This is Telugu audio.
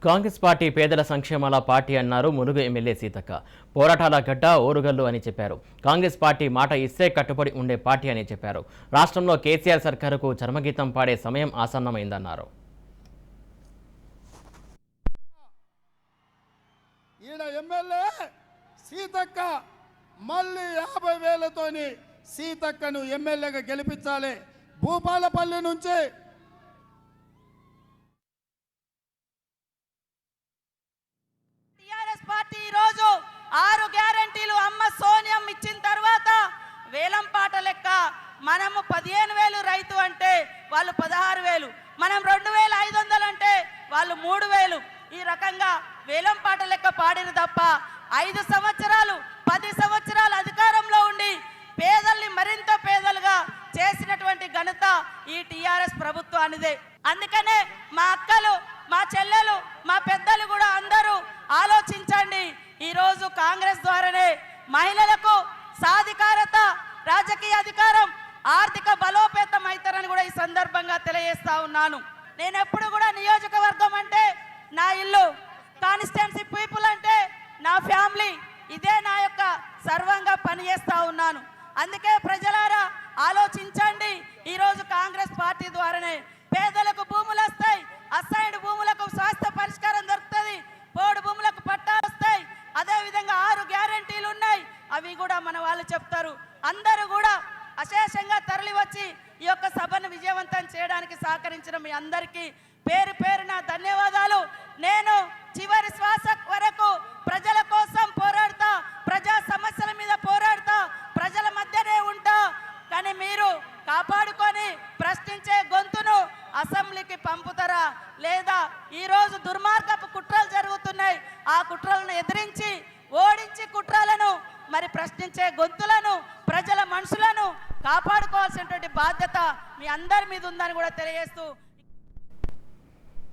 కాంగ్రెస్ పార్టీ పేదల సంక్షేమాల పార్టీ అన్నారు ములుగు ఎమ్మెల్యే సీతక్క. పోరాటాల గడ్డ ఓరుగల్లు అని చెప్పారు. కాంగ్రెస్ పార్టీ మాట ఇస్తే కట్టుబడి ఉండే పార్టీ అని చెప్పారు. రాష్ట్రంలో కేసీఆర్ సర్కారుకు చర్మగీతం పాడే సమయం ఆసన్నమైందన్నారు. సీతక్క మళ్ళీ 50,000తోని సీతక్కను ఎమ్మెల్యేగా గెలిపించాలి. భూపాలపల్లి నుంచి టీఆర్ఎస్ పార్టీ ఈరోజు 6 గ్యారెంటీలు అమ్మ సోనియం ఇచ్చిన తర్వాత వేలం పాట లెక్క మనము 15,000 రైతు అంటే వాళ్ళు 16,000, మనం 2,500 అంటే వాళ్ళు 3,000. ఈ రకంగా వేలం పాట లెక్క పాడిన తప్ప 5 సంవత్సరాలు 10 సంవత్సరాలు అధికారంలో ఉండి పేదల్ని మరింత పేదలుగా చేసినటువంటి ఘనత ఈ టీఆర్ఎస్ ప్రభుత్వానిదే. అందుకనే మా అక్కలు, మా చెల్లెలు, మా పెద్దలు కూడా అందరూ ఆలోచించండి. ఈరోజు కాంగ్రెస్ ద్వారానే మహిళలకు సాధికారత, రాజకీయ అధికారం, ఆర్థిక బలోపేతం అవుతారని కూడా ఈ సందర్భంగా తెలియజేస్తా ఉన్నాను. నేను ఎప్పుడు కూడా నియోజకవర్గం అంటే నా ఇల్లు, కాన్స్టిట్యున్సీ పీపుల్ అంటే నా ఫ్యామిలీ, ఇదే నా యొక్క సర్వంగా పనిచేస్తా ఉన్నాను. అందుకే ప్రజలారా ఆలోచించండి. ఈరోజు కాంగ్రెస్ పార్టీ ద్వారానే పేదలకు భూములు వస్తాయి, అసైన్డ్ భూములకు శాస్త్ర పరిష్కారం దొరుకుతుంది, పోడు భూములకు పట్టాలు వస్తాయి. అదేవిధంగా 6 గ్యారెంటీలు ఉన్నాయి, అవి కూడా మన వాళ్ళు చెప్తారు. అందరూ కూడా అశేషంగా తరలి వచ్చి ఈ యొక్క సభను విజయవంతం చేయడానికి సహకరించిన మీ అందరికీ పేరు పేరున ధన్యవాదాలు. నేను చివరి శ్వాస వరకు ప్రజల కోసం పోరాడతా, ప్రజా సమస్యల మీద పోరాడతా, ప్రజల మధ్యనే ఉంటా. కానీ మీరు కాపాడుకొని ప్రశ్నించే గొంతును అసెంబ్లీకి పంపుతారా లేదా? ఈరోజు దుర్మార్గపు కుట్రలు జరుగుతున్నాయి. ఆ కుట్రలను ఎదిరించి ఓడించి కుట్రలను మరి ప్రశ్నించే గొంతులను, ప్రజల మనసులను కాపాడుకోవాల్సినటువంటి బాధ్యత మీ అందరి మీద ఉందని కూడా తెలియజేస్తూ